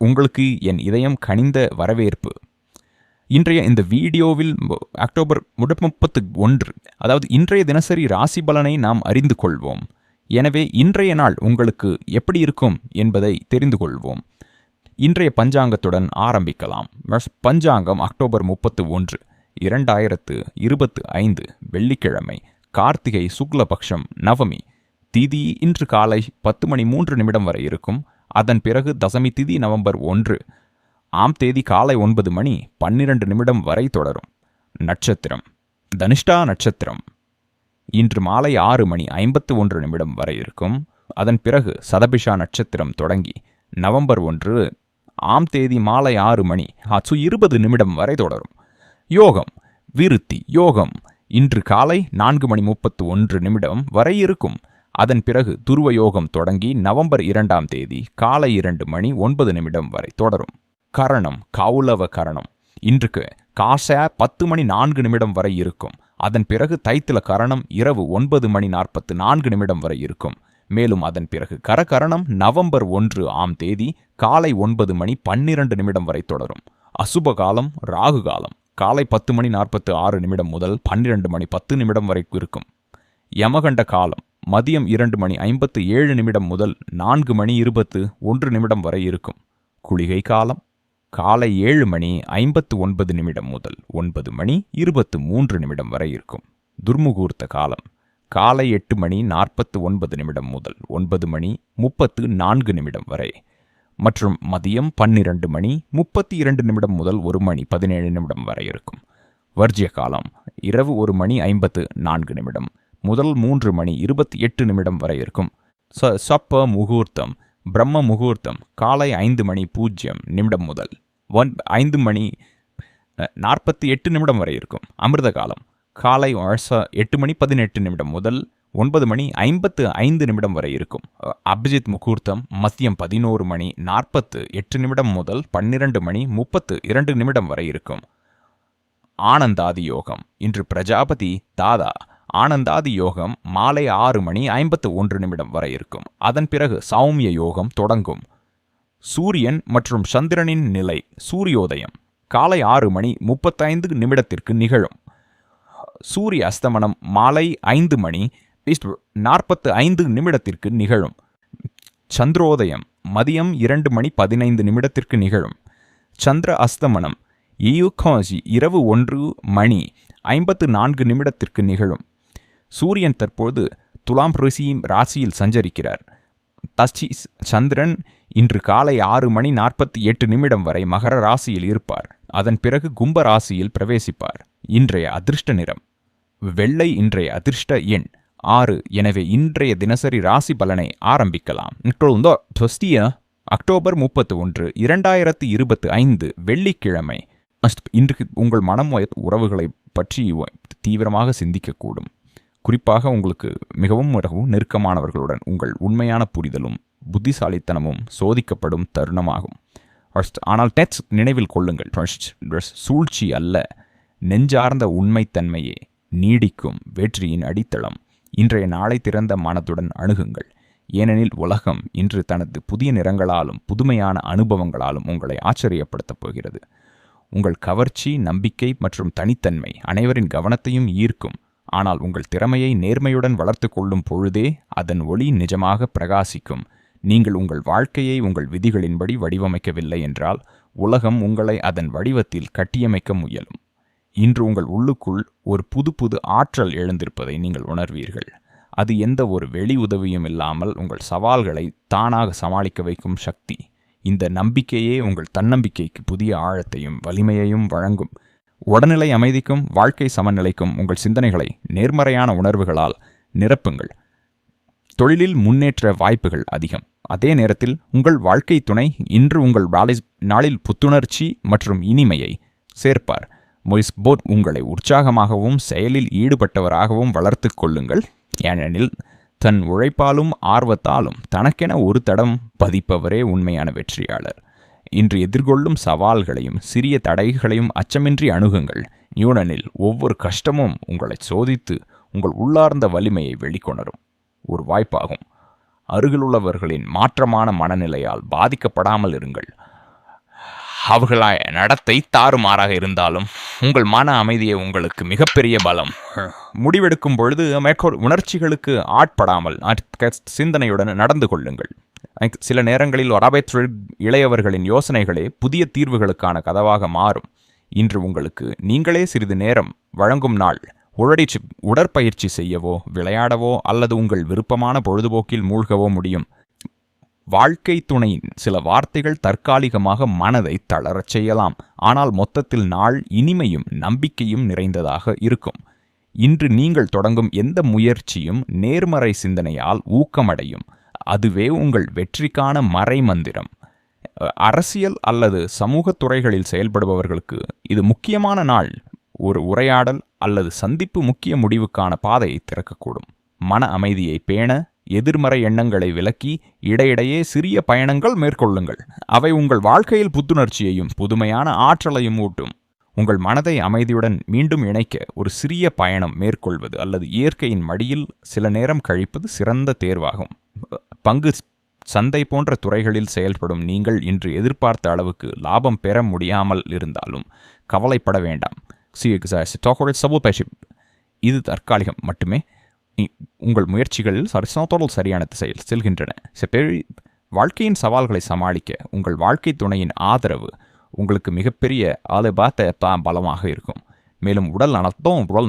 உங்களுக்கு என் இதயம் கனிந்த வரவேற்பு. இன்றைய இந்த வீடியோவில் அக்டோபர் 31, அதாவது இன்றைய தினசரி ராசி பலனை நாம் அறிந்து கொள்வோம். எனவே இன்றைய நாள் உங்களுக்கு எப்படி இருக்கும் என்பதை தெரிந்து கொள்வோம். இன்றைய பஞ்சாங்கத்துடன் ஆரம்பிக்கலாம். பஞ்சாங்கம் அக்டோபர் 31, 2025 வெள்ளிக்கிழமை, கார்த்திகை சுக்லபக்ஷம் நவமி. திதி இன்று காலை 10:03 வரை இருக்கும். அதன் பிறகு தசமி திதி நவம்பர் 1 ஆம் தேதி காலை 9:12 வரை தொடரும். நட்சத்திரம் தனிஷ்டா நட்சத்திரம் இன்று மாலை 6:51 வரை இருக்கும். அதன் பிறகு சதபிஷா நட்சத்திரம் தொடங்கி நவம்பர் 1 ஆம் தேதி மாலை 6:20 வரை தொடரும். யோகம் விருத்தி யோகம் இன்று காலை 4:31 வரை இருக்கும். அதன் பிறகு துருவ யோகம் தொடங்கி நவம்பர் 2ஆம் தேதி காலை 2:09 வரை தொடரும். கரணம் கௌலவ கரணம் இன்றுக்கு காச 10:04 வரை இருக்கும். அதன் பிறகு தைத்தில கரணம் இரவு 9:44 வரை இருக்கும். மேலும் அதன் பிறகு கரகரணம் நவம்பர் 1 ஆம் தேதி காலை 9:12 வரை தொடரும். அசுப காலம் ராகு காலம் காலை 10:46 முதல் 12:10 வரை இருக்கும். யமகண்ட காலம் மதியம் 2:57 முதல் 4:21 வரை இருக்கும். குளிகை காலம் காலை 7:59 முதல் 9:23 வரை இருக்கும். துர்முகூர்த்த காலம் காலை 8:49 முதல் 9:34 வரை மற்றும் மதியம் 12:32 முதல் 1:17 வரை இருக்கும். வர்ஜிய காலம் இரவு 1:54 முதல் 3:28 வரை இருக்கும். சப்ப முகூர்த்தம் பிரம்ம முகூர்த்தம் காலை 5:00 முதல் 5:48 வரை இருக்கும். அமிர்த காலம் காலை 8:18 முதல் 9:55 வரை இருக்கும். அபிஜித் முகூர்த்தம் மதியம் 11:48 முதல் 12:32 வரை இருக்கும். ஆனந்தாதி யோகம் இன்று பிரஜாபதி தாதா ஆனந்தாதி யோகம் மாலை 6:51 வரை இருக்கும். அதன் பிறகு சௌமிய யோகம் தொடங்கும். சூரியன் மற்றும் சந்திரனின் நிலை சூரியோதயம் காலை 6:35 நிகழும். சூரிய அஸ்தமனம் மாலை 5:45 நிகழும். சந்திரோதயம் மதியம் 2:15 நிகழும். சந்திர அஸ்தமனம் இரவு 1:54 நிகழும். சூரியன் தற்போது துலாம் ராசியில் சஞ்சரிக்கிறார். சந்திரன் இன்று காலை 6:48 வரை மகர ராசியில் இருப்பார். அதன் பிறகு கும்ப ராசியில் பிரவேசிப்பார். இன்றைய அதிர்ஷ்ட நிறம் வெள்ளை. இன்றைய அதிர்ஷ்ட எண் 6. எனவே இன்றைய தினசரி ராசி பலனை ஆரம்பிக்கலாம். அக்டோபர் 31, 2025 வெள்ளிக்கிழமை. இன்று உங்கள் மனம் உறவுகளை பற்றி தீவிரமாக சிந்திக்கக்கூடும். குறிப்பாக உங்களுக்கு மிகவும் நெருக்கமானவர்களுடன் உங்கள் உண்மையான புரிதலும் புத்திசாலித்தனமும் சோதிக்கப்படும் தருணமாகும். ஆனால் நினைவில் கொள்ளுங்கள், சூழ்ச்சி அல்ல, நெஞ்சார்ந்த உண்மைத்தன்மையே நீடிக்கும் வெற்றியின் அடித்தளம். இன்றைய நாளை திறந்த மனத்துடன் அணுகுங்கள். ஏனெனில் உலகம் இன்று தனது புதிய நிறங்களாலும் புதுமையான அனுபவங்களாலும் உங்களை ஆச்சரியப்படுத்தப் போகிறது. உங்கள் கவர்ச்சி, நம்பிக்கை மற்றும் தனித்தன்மை அனைவரின் கவனத்தையும் ஈர்க்கும். ஆனால் உங்கள் திறமையை நேர்மையுடன் வளர்த்து கொள்ளும் பொழுதே அதன் ஒளி நிஜமாக பிரகாசிக்கும். நீங்கள் உங்கள் வாழ்க்கையை உங்கள் விதிகளின்படி வடிவமைக்கவில்லை என்றால் உலகம் உங்களை அதன் வடிவத்தில் கட்டியமைக்க முயலும். இன்று உங்கள் உள்ளுக்குள் ஒரு புது ஆற்றல் எழுந்திருப்பதை நீங்கள் உணர்வீர்கள். அது எந்த ஒரு வெளி உதவியும் இல்லாமல் உங்கள் சவால்களை தானாக சமாளிக்க வைக்கும் சக்தி. இந்த நம்பிக்கையே உங்கள் தன்னம்பிக்கைக்கு புதிய ஆழத்தையும் வலிமையையும் வழங்கும். உடல்நிலை அமைதிக்கும் வாழ்க்கை சமநிலைக்கும் உங்கள் சிந்தனைகளை நேர்மறையான உணர்வுகளால் நிரப்புங்கள். தொழிலில் முன்னேற்ற வாய்ப்புகள் அதிகம். அதே நேரத்தில் உங்கள் வாழ்க்கை துணை இன்று உங்கள் நாளில் புத்துணர்ச்சி மற்றும் இனிமையை சேர்ப்பார். மொய்ஸ்போட் உங்களை உற்சாகமாகவும் செயலில் ஈடுபட்டவராகவும் வளர்த்து கொள்ளுங்கள். ஏனெனில் தன் உழைப்பாலும் ஆர்வத்தாலும் தனக்கென ஒரு தடம் பதிப்பவரே உண்மையான வெற்றியாளர். இன்று எதிர்கொள்ளும் சவால்களையும் சிறிய தடைகளையும் அச்சமின்றி அணுகுங்கள். நியூடனில் ஒவ்வொரு கஷ்டமும் உங்களை சோதித்து உங்கள் உள்ளார்ந்த வலிமையை வெளிக்கொணரும் ஒரு வாய்ப்பாகும். அருகிலுள்ளவர்களின் மாற்றமான மனநிலையால் பாதிக்கப்படாமல் இருங்கள். அவர்களாய நடத்தை தாறுமாறாக இருந்தாலும் உங்கள் மன அமைதியை உங்களுக்கு மிகப்பெரிய பலம். முடிவெடுக்கும் பொழுது உணர்ச்சிகளுக்கு ஆட்படாமல் சிந்தனையுடன் நடந்து கொள்ளுங்கள். சில நேரங்களில் இளையவர்களின் யோசனைகளே புதிய தீர்வுகளுக்கான கதவாக மாறும். இன்று உங்களுக்கு நீங்களே சிறிது நேரம் வழங்கும் நாள். உடற்பயிற்சி செய்யவோ, விளையாடவோ அல்லது உங்கள் விருப்பமான பொழுதுபோக்கில் மூழ்கவோ முடியும். வாழ்க்கை துணையின் சில வார்த்தைகள் தற்காலிகமாக மனதை தளரச் செய்யலாம், ஆனால் மொத்தத்தில் நாள் இனிமையும் நம்பிக்கையும் நிறைந்ததாக இருக்கும். இன்று நீங்கள் தொடங்கும் எந்த முயற்சியும் நேர்மறை சிந்தனையால் ஊக்கமடையும். அதுவே உங்கள் வெற்றிக்கான மறைமந்திரம். அரசியல் அல்லது சமூக துறைகளில் செயல்படுபவர்களுக்கு இது முக்கியமான நாள். ஒரு உரையாடல் அல்லது சந்திப்பு முக்கிய முடிவுக்கான பாதையை திறக்கக்கூடும். மன அமைதியை பேண எதிர்மறை எண்ணங்களை விலக்கி இடையிடையே சிறிய பயணங்கள் மேற்கொள்ளுங்கள். அவை உங்கள் வாழ்க்கையில் புத்துணர்ச்சியையும் புதுமையான ஆற்றலையும் ஊட்டும். உங்கள் மனதை அமைதியுடன் மீண்டும் இணைக்க ஒரு சிறிய பயணம் மேற்கொள்வது அல்லது இயற்கையின் மடியில் சில நேரம் கழிப்பது சிறந்த தேர்வாகும். பங்கு சந்தை போன்ற துறைகளில் செயல்படும் நீங்கள் இன்று எதிர்பார்த்த அளவுக்கு லாபம் பெற முடியாமல் இருந்தாலும் கவலைப்பட வேண்டாம். இது தற்காலிகம் மட்டுமே. உங்கள் முயற்சிகளில் சரியான திசையில் செல்கின்றன. வாழ்க்கையின் சவால்களை சமாளிக்க உங்கள் வாழ்க்கை துணையின் ஆதரவு உங்களுக்கு மிகப்பெரிய பலமாக இருக்கும். மேலும் உடல்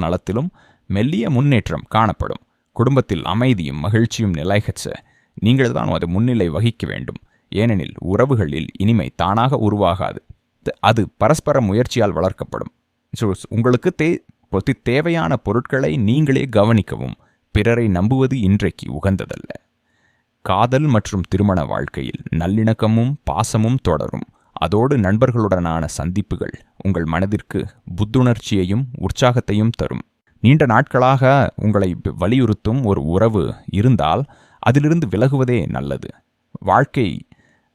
நலத்திலும் மெல்லிய முன்னேற்றம் காணப்படும். குடும்பத்தில் அமைதியும் மகிழ்ச்சியும் நிலைகச்ச நீங்கள் தான் அதை முன்னிலை வகிக்க வேண்டும். ஏனெனில் உறவுகளில் இனிமை தானாக உருவாகாது, அது பரஸ்பர முயற்சியால் வளர்க்கப்படும். உங்களுக்கு தேவையான பொருட்களை நீங்களே கவனிக்கவும். பிறரை நம்புவது இன்றைக்கு உகந்ததல்ல. காதல் மற்றும் திருமண வாழ்க்கையில் நல்லிணக்கமும் பாசமும் தொடரும். அதோடு நண்பர்களுடனான சந்திப்புகள் உங்கள் மனதிற்கு புத்துணர்ச்சியையும் உற்சாகத்தையும் தரும். நீண்ட நாட்களாக உங்களை வலியுறுத்தும் ஒரு உறவு இருந்தால் அதிலிருந்து விலகுவதே நல்லது. வாழ்க்கை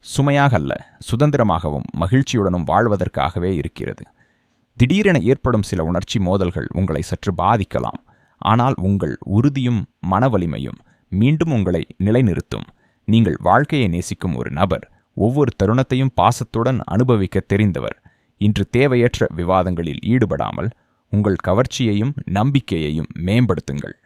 சுமையாக அல்ல, சுதந்திரமாகவும் மகிழ்ச்சியுடனும் வாழ்வதற்காகவே இருக்கிறது. திடீரென ஏற்படும் சில உணர்ச்சி மோதல்கள் உங்களை சற்று பாதிக்கலாம், ஆனால் உங்கள் உறுதியும் மன வலிமையும் மீண்டும் உங்களை நிலைநிறுத்தும். நீங்கள் வாழ்க்கையை நேசிக்கும் ஒரு நபர், ஒவ்வொரு தருணத்தையும் பாசத்துடன் அனுபவிக்க தெரிந்தவர். இன்று தேவையற்ற விவாதங்களில் ஈடுபடாமல் உங்கள் கவர்ச்சியையும் நம்பிக்கையையும் மேம்படுத்துங்கள்.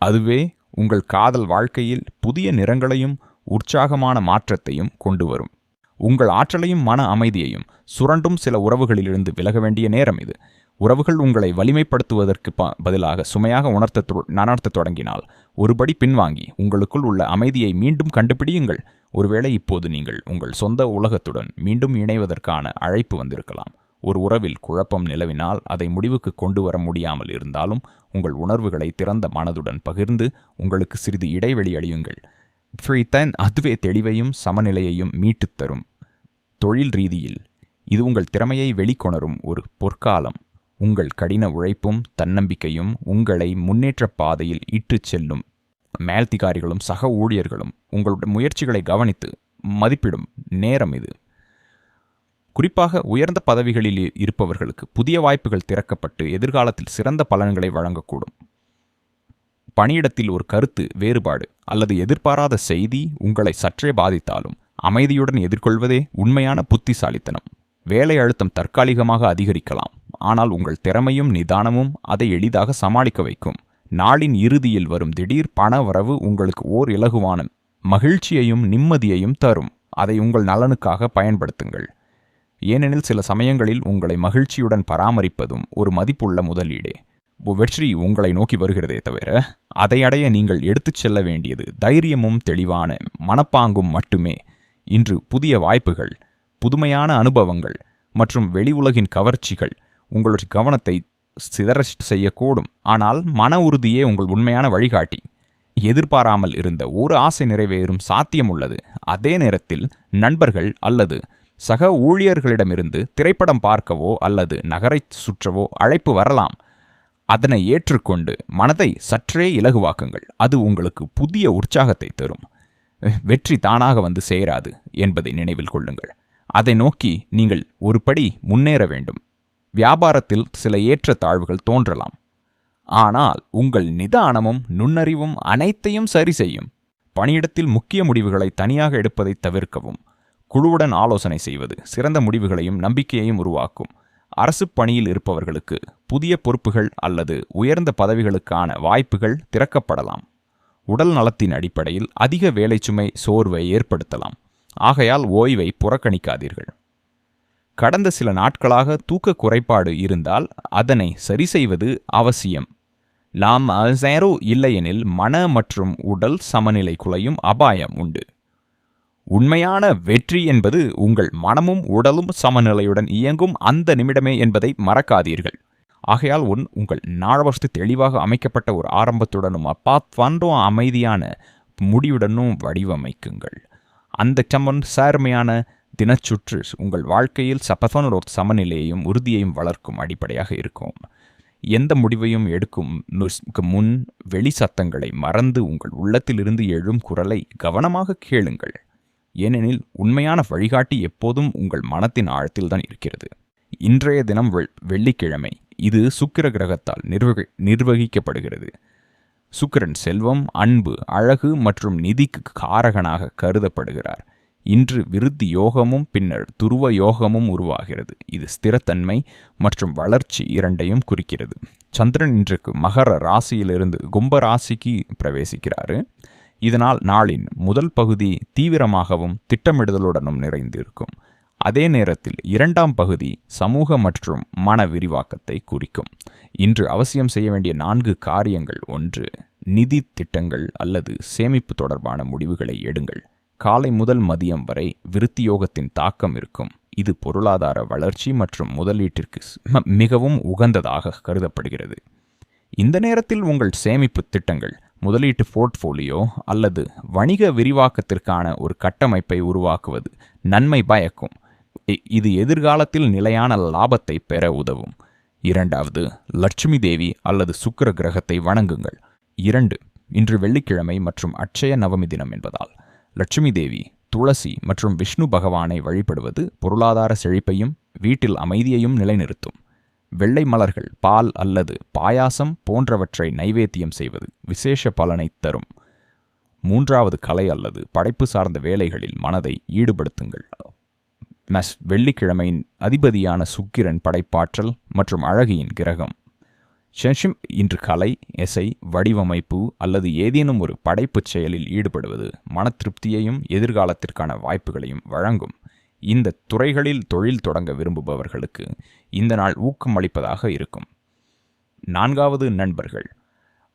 அதுவே உங்கள் காதல் வாழ்க்கையில் புதிய நிறங்களையும் உற்சாகமான மாற்றத்தையும் கொண்டு வரும். உங்கள் ஆற்றலையும் மன அமைதியையும் சுரண்டும் சில உறவுகளிலிருந்து விலக வேண்டிய நேரம் இது. உறவுகள் உங்களை வலிமைப்படுத்துவதற்கு பதிலாக சுமையாக உணர்த்த தொடங்கினால் ஒருபடி பின்வாங்கி உங்களுக்குள் உள்ள அமைதியை மீண்டும் கண்டுபிடியுங்கள். ஒருவேளை இப்போது நீங்கள் உங்கள் சொந்த உலகத்துடன் மீண்டும் இணைவதற்கான அழைப்பு வந்திருக்கலாம். ஒரு உறவில் குழப்பம் நிலவினால் அதை முடிவுக்கு கொண்டு வர முடியாமல் இருந்தாலும் உங்கள் உணர்வுகளை திறந்த மனதுடன் பகிர்ந்து உங்களுக்கு சிறிது இடைவெளி அளியுங்கள். அதுவே தெளிவையும் சமநிலையையும் மீட்டுத் தரும். தொழில் ரீதியில் இது உங்கள் திறமையை வெளிக்கொணரும் ஒரு பொற்காலம். உங்கள் கடின உழைப்பும் தன்னம்பிக்கையும் உங்களை முன்னேற்ற பாதையில் இட்டுச் செல்லும். மேலதிகாரிகளும் சக ஊழியர்களும் உங்களுடைய முயற்சிகளை கவனித்து மதிப்பிடும் நேரம் இது. குறிப்பாக உயர்ந்த பதவிகளில் இருப்பவர்களுக்கு புதிய வாய்ப்புகள் திறக்கப்பட்டு எதிர்காலத்தில் சிறந்த பலன்களை வழங்கக்கூடும். பணியிடத்தில் ஒரு கருத்து வேறுபாடு அல்லது எதிர்பாராத செய்தி உங்களை சற்றே பாதித்தாலும் அமைதியுடன் எதிர்கொள்வதே உண்மையான புத்திசாலித்தனம். வேலை அழுத்தம் தற்காலிகமாக அதிகரிக்கலாம், ஆனால் உங்கள் திறமையும் நிதானமும் அதை எளிதாக சமாளிக்க வைக்கும். நாளின் இறுதியில் வரும் திடீர் பண வரவு உங்களுக்கு ஓர் இலகுவான மகிழ்ச்சியையும் நிம்மதியையும் தரும். அதை உங்கள் நலனுக்காக பயன்படுத்துங்கள். ஏனெனில் சில சமயங்களில் உங்களை மகிழ்ச்சியுடன் பராமரிப்பதும் ஒரு மதிப்புள்ள முதலீடே. வெற்றி உங்களை நோக்கி வருகிறதே தவிர அதை அடைய நீங்கள் எடுத்துச் செல்ல வேண்டியது தைரியமும் தெளிவான மனப்பாங்கும் மட்டுமே. இன்று புதிய வாய்ப்புகள், புதுமையான அனுபவங்கள் மற்றும் வெளி உலகின் கவர்ச்சிகள் உங்களுடைய கவனத்தை சிதற செய்யக்கூடும், ஆனால் மன உறுதியே உங்கள் உண்மையான வழிகாட்டி. எதிர்பாராமல் இருந்த ஒரு ஆசை நிறைவேறும் சாத்தியம் உள்ளது. அதே நேரத்தில் நண்பர்கள் அல்லது சக ஊழியர்களிடமிருந்து திரைப்படம் பார்க்கவோ அல்லது நகரை சுற்றவோ அழைப்பு வரலாம். அதனை ஏற்றுக்கொண்டு மனதை சற்றே இலகுவாக்குங்கள். அது உங்களுக்கு புதிய உற்சாகத்தை தரும். வெற்றி தானாக வந்து சேராது என்பதை நினைவில் கொள்ளுங்கள். அதை நோக்கி நீங்கள் ஒரு படி முன்னேற வேண்டும். வியாபாரத்தில் சில ஏற்ற தாழ்வுகள் தோன்றலாம், ஆனால் உங்கள் நிதானமும் நுண்ணறிவும் அனைத்தையும் சரி செய்யும். பணியிடத்தில் முக்கிய முடிவுகளை தனியாக எடுப்பதை தவிர்க்கவும். குழுவுடன் ஆலோசனை செய்வது சிறந்த முடிவுகளையும் நம்பிக்கையையும் உருவாக்கும். அரசு பணியில் இருப்பவர்களுக்கு புதிய பொறுப்புகள் அல்லது உயர்ந்த பதவிகளுக்கான வாய்ப்புகள் திறக்கப்படலாம். உடல் நலத்தின் அடிப்படையில் அதிக வேலைச்சுமை சோர்வை ஏற்படுத்தலாம். ஆகையால் ஓய்வை புறக்கணிக்காதீர்கள். கடந்த சில நாட்களாக தூக்க குறைபாடு இருந்தால் அதனை சரி செய்வது அவசியம். இல்லையெனில் மன மற்றும் உடல் சமநிலை குலையும் அபாயம் உண்டு. உண்மையான வெற்றி என்பது உங்கள் மனமும் உடலும் சமநிலையுடன் இயங்கும் அந்த நிமிடமே என்பதை மறக்காதீர்கள். ஆகையால் உங்கள் நாளவஸ்து தெளிவாக அமைக்கப்பட்ட ஒரு ஆரம்பத்துடனும் அப்பாத்வான்றும் அமைதியான முடிவுடனும் வடிவமைக்குங்கள். அந்த சார்மையான தினச்சுற்று உங்கள் வாழ்க்கையில் சபதனோட சமநிலையையும் உறுதியையும் வளர்க்கும் அடிப்படையாக இருக்கும். எந்த முடிவையும் எடுக்கும் முன் வெளி சத்தங்களை மறந்து உங்கள் உள்ளத்திலிருந்து எழும் குரலை கவனமாக கேளுங்கள். ஏனெனில் உண்மையான வழிகாட்டி எப்போதும் உங்கள் மனத்தின் ஆழத்தில்தான் இருக்கிறது. இன்றைய தினம் வெள்ளிக்கிழமை. இது சுக்கிர கிரகத்தால் நிர்வகிக்கப்படுகிறது. சுக்கிரன் செல்வம், அன்பு, அழகு மற்றும் நிதிக்கு காரகனாக கருதப்படுகிறார். இன்று விருத்தி யோகமும் பின்னர் துருவ யோகமும் உருவாகிறது. இது ஸ்திரத்தன்மை மற்றும் வளர்ச்சி இரண்டையும் குறிக்கிறது. சந்திரன் இன்றைக்கு மகர ராசியிலிருந்து கும்ப ராசிக்கு பிரவேசிக்கிறாரு. இதனால் நாளின் முதல் பகுதி தீவிரமாகவும் திட்டமிடுதலுடனும் நிறைந்திருக்கும். அதே நேரத்தில் இரண்டாம் பகுதி சமூக மற்றும் மன விரிவாக்கத்தை குறிக்கும். இன்று அவசியம் செய்ய வேண்டிய 4 காரியங்கள். 1. நிதி திட்டங்கள் அல்லது சேமிப்பு தொடர்பான முடிவுகளை எடுங்கள். காலை முதல் மதியம் வரை விருத்தியோகத்தின் தாக்கம் இருக்கும். இது பொருளாதார வளர்ச்சி மற்றும் முதலீட்டிற்கு மிகவும் உகந்ததாக கருதப்படுகிறது. இந்த நேரத்தில் உங்கள் சேமிப்பு திட்டங்கள், முதலீட்டு போர்ட்ஃபோலியோ அல்லது வணிக விரிவாக்கத்திற்கான ஒரு கட்டமைப்பை உருவாக்குவது நன்மை பயக்கும். இது எதிர்காலத்தில் நிலையான லாபத்தை பெற உதவும். 2. லட்சுமி தேவி அல்லது சுக்கிர கிரகத்தை வணங்குங்கள். 2. இன்று வெள்ளிக்கிழமை மற்றும் அட்சய நவமி தினம் என்பதால் லட்சுமி தேவி, துளசி மற்றும் விஷ்ணு பகவானை வழிபடுவது பொருளாதார செழிப்பையும் வீட்டில் அமைதியையும் நிலைநிறுத்தும். வெள்ளை மலர்கள், பால் அல்லது பாயாசம் போன்றவற்றை நைவேத்தியம் செய்வது விசேஷ பலனை தரும். 3. கலை அல்லது படைப்பு சார்ந்த வேலைகளில் மனதை ஈடுபடுத்துங்கள். வெள்ளிக்கிழமையின் அதிபதியான சுக்கிரன் படைப்பாற்றல் மற்றும் அழகியின் கிரகம். இன்று கலை, இசை, வடிவமைப்பு அல்லது ஏதேனும் ஒரு படைப்புச் செயலில் ஈடுபடுவது மன திருப்தியையும் எதிர்காலத்திற்கான வாய்ப்புகளையும் வழங்கும். இந்த துறைகளில் தொழில் தொடங்க விரும்புபவர்களுக்கு இந்த நாள் ஊக்கம் அளிப்பதாக இருக்கும். 4. நண்பர்கள்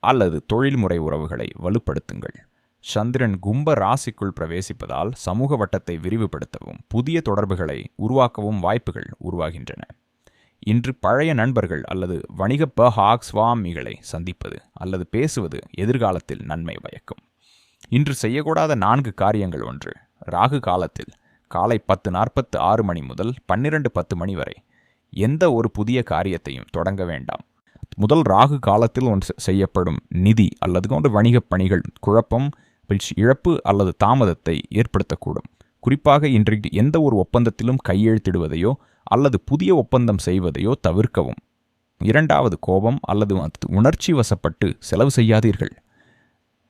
அல்லது தொழில்முறை உறவுகளை வலுப்படுத்துங்கள். சந்திரன் கும்ப ராசிக்குள் பிரவேசிப்பதால் சமூக வட்டத்தை விரிவுபடுத்தவும் புதிய தொடர்புகளை உருவாக்கவும் வாய்ப்புகள் உருவாகின்றன. இன்று பழைய நண்பர்கள் அல்லது வணிக பாக்ஸ்வாமிகளை சந்திப்பது அல்லது பேசுவது எதிர்காலத்தில் நன்மை பயக்கும். இன்று செய்யக்கூடாத 4 காரியங்கள். 1. ராகு காலத்தில் காலை 10:46 மணி முதல் 12:10 மணி வரை எந்த ஒரு புதிய காரியத்தையும் தொடங்க வேண்டாம். முதல் ராகு காலத்தில் செய்யப்படும் நிதி அல்லது வணிகப் பணிகள் குழப்பம், இழப்பு அல்லது தாமதத்தை ஏற்படுத்தக்கூடும். குறிப்பாக இன்றைக்கு எந்த ஒரு ஒப்பந்தத்திலும் கையெழுத்திடுவதையோ அல்லது புதிய ஒப்பந்தம் செய்வதையோ தவிர்க்கவும். 2. கோபம் அல்லது உணர்ச்சி வசப்பட்டு செலவு செய்யாதீர்கள்.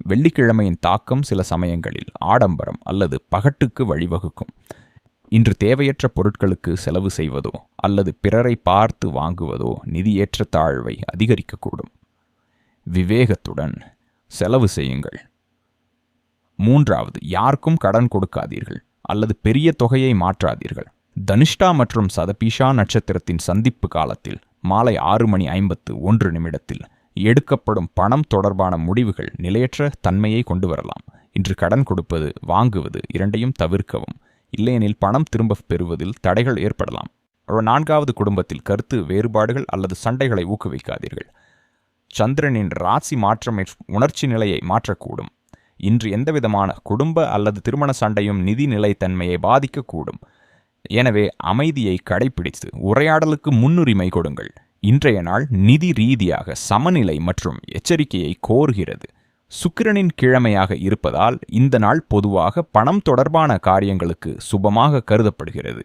வெள்ளிக்கிழமையின் தாக்கம் சில சமயங்களில் ஆடம்பரம் அல்லது பகட்டுக்கு வழிவகுக்கும். இன்று தேவையற்ற பொருட்களுக்கு செலவு செய்வதோ அல்லது பிறரை பார்த்து வாங்குவதோ நிதியேற்ற தாழ்வை அதிகரிக்கக்கூடும். விவேகத்துடன் செலவு செய்யுங்கள். 3. யாருக்கும் கடன் கொடுக்காதீர்கள் அல்லது பெரிய தொகையை மாற்றாதீர்கள். தனிஷ்டா மற்றும் சதபீஷா நட்சத்திரத்தின் சந்திப்பு காலத்தில் மாலை 6:51 எடுக்கப்படும் பணம் தொடர்பான முடிவுகள் நிலையற்ற தன்மையை கொண்டு வரலாம். இன்று கடன் கொடுப்பது, வாங்குவது இரண்டையும் தவிர்க்கவும். இல்லையெனில் பணம் திரும்ப பெறுவதில் தடைகள் ஏற்படலாம். 4. குடும்பத்தில் கருத்து வேறுபாடுகள் அல்லது சண்டைகளை ஊக்குவிக்காதீர்கள். சந்திரனின் ராசி மாற்றம் உணர்ச்சி நிலையை மாற்றக்கூடும். இன்று எந்தவிதமான குடும்ப அல்லது திருமண சண்டையும் நிதி நிலைத்தன்மையை பாதிக்கக்கூடும். எனவே அமைதியை கடைபிடித்து உரையாடலுக்கு முன்னுரிமை கொடுங்கள். இன்றைய நாள் நிதி ரீதியாக சமநிலை மற்றும் எச்சரிக்கையை கோருகிறது. சுக்கிரனின் கிழமையாக இருப்பதால் இந்த நாள் பொதுவாக பணம் தொடர்பான காரியங்களுக்கு சுபமாக கருதப்படுகிறது.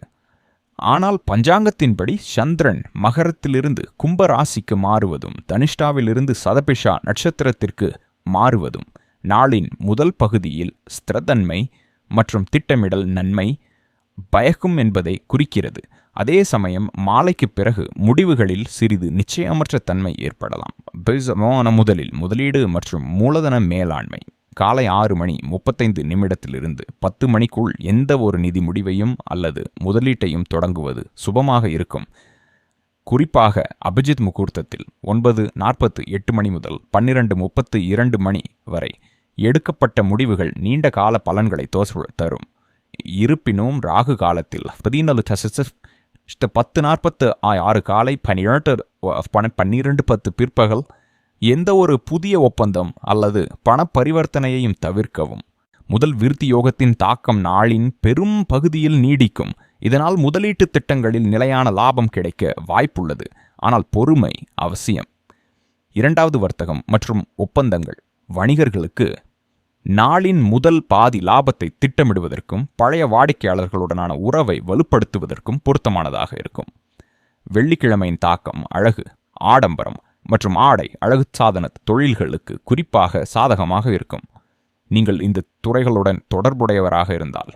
ஆனால் பஞ்சாங்கத்தின்படி சந்திரன் மகரத்திலிருந்து கும்ப ராசிக்கு மாறுவதும் தனிஷ்டாவிலிருந்து சதபிஷா நட்சத்திரத்திற்கு மாறுவதும் நாளின் முதல் பகுதியில் ஸ்திரத்தன்மை மற்றும் திட்டமிடல் நன்மை பயக்கும் என்பதை குறிக்கிறது. அதே சமயம் மாலைக்கு பிறகு முடிவுகளில் சிறிது நிச்சயமற்ற தன்மை ஏற்படலாம். முதலில் முதலீடு மற்றும் மூலதன மேலாண்மை காலை 6:35 10 மணிக்குள் எந்த ஒரு நிதி முடிவையும் அல்லது முதலீட்டையும் தொடங்குவது சுபமாக இருக்கும். குறிப்பாக அபிஜித் முகூர்த்தத்தில் 9:48 முதல் 12:32 வரை எடுக்கப்பட்ட முடிவுகள் நீண்ட கால பலன்களை தரும். இருப்பினும் ராகு காலத்தில் 10:46 காலை 12:10 பிற்பகல் எந்த ஒரு புதிய ஒப்பந்தம் அல்லது பண பரிவர்த்தனையையும் தவிர்க்கவும். முதல் விருத்தி யோகத்தின் தாக்கம் நாளின் பெரும் பகுதியில் நீடிக்கும். இதனால் முதலீட்டு திட்டங்களில் நிலையான லாபம் கிடைக்க வாய்ப்புள்ளது. ஆனால் பொறுமை அவசியம். இரண்டாவது வர்த்தகம் மற்றும் ஒப்பந்தங்கள் வணிகர்களுக்கு நாளின் முதல் பாதி லாபத்தை திட்டமிடுவதற்கும் பழைய வாடிக்கையாளர்களுடனான உறவை வலுப்படுத்துவதற்கும் பொருத்தமானதாக இருக்கும். வெள்ளிக்கிழமையின் தாக்கம் அழகு, ஆடம்பரம் மற்றும் ஆடை அழகு சாதன தொழில்களுக்கு குறிப்பாக சாதகமாக இருக்கும். நீங்கள் இந்த துறைகளுடன் தொடர்புடையவராக இருந்தால்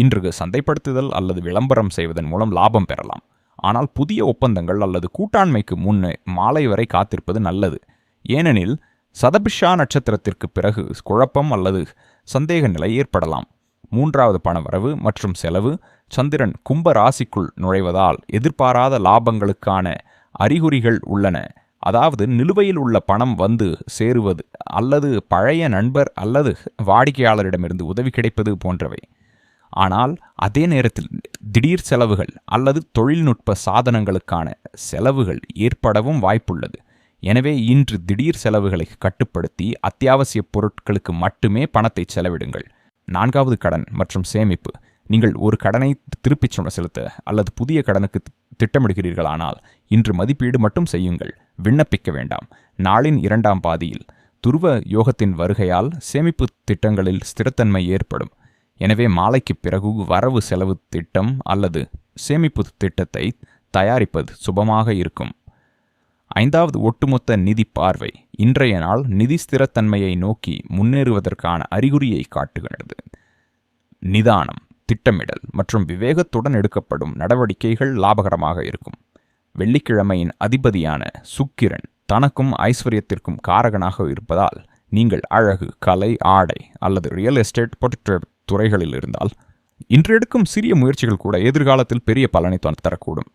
இன்று சந்தைப்படுத்துதல் அல்லது விளம்பரம் செய்வதன் மூலம் லாபம் பெறலாம். ஆனால் புதிய ஒப்பந்தங்கள் அல்லது கூட்டாண்மைக்கு முன்னே மாலை வரை காத்திருப்பது நல்லது. ஏனெனில் சதபிஷா நட்சத்திரத்திற்கு பிறகு குழப்பம் அல்லது சந்தேக நிலை ஏற்படலாம். மூன்றாவது பணவரவு மற்றும் செலவு சந்திரன் கும்ப ராசிக்குள் நுழைவதால் எதிர்பாராத லாபங்களுக்கான அறிகுறிகள் உள்ளன. அதாவது நிலுவையில் உள்ள பணம் வந்து சேருவது அல்லது பழைய நண்பர் அல்லது வாடிக்கையாளரிடமிருந்து உதவி கிடைப்பது போன்றவை. ஆனால் அதே நேரத்தில் திடீர் செலவுகள் அல்லது தொழில்நுட்ப சாதனங்களுக்கான செலவுகள் ஏற்படவும் வாய்ப்புள்ளது. எனவே இன்று திடீர் செலவுகளை கட்டுப்படுத்தி அத்தியாவசிய பொருட்களுக்கு மட்டுமே பணத்தை செலவிடுங்கள். நான்காவது கடன் மற்றும் சேமிப்பு. நீங்கள் ஒரு கடனை திருப்பிச் செலுத்த அல்லது புதிய கடனுக்கு திட்டமிடுகிறீர்களானால் இன்று மதிப்பீடு மட்டும் செய்யுங்கள், விண்ணப்பிக்க வேண்டாம். நாளின் இரண்டாம் பாதியில் துருவ யோகத்தின் வருகையால் சேமிப்பு திட்டங்களில் ஸ்திரத்தன்மை ஏற்படும். எனவே மாலைக்கு பிறகு வரவு செலவு திட்டம் அல்லது சேமிப்பு திட்டத்தை தயாரிப்பது சுபமாக இருக்கும். ஐந்தாவது ஒட்டுமொத்த நிதி பார்வை இன்றைய நாள் நிதி ஸ்திரத்தன்மையை நோக்கி முன்னேறுவதற்கான அறிகுறியை காட்டுகிறது. நிதானம், திட்டமிடல் மற்றும் விவேகத்துடன் எடுக்கப்படும் நடவடிக்கைகள் லாபகரமாக இருக்கும். வெள்ளிக்கிழமையின் அதிபதியான சுக்கிரன் தனக்கும் ஐஸ்வர்யத்திற்கும் காரகனாக இருப்பதால் நீங்கள் அழகு, கலை, ஆடை அல்லது ரியல் எஸ்டேட் போன்ற துறைகளில் இருந்தால் இன்று எடுக்கும் சிறிய முயற்சிகள் கூட எதிர்காலத்தில் பெரிய பலனை தரக்கூடும்.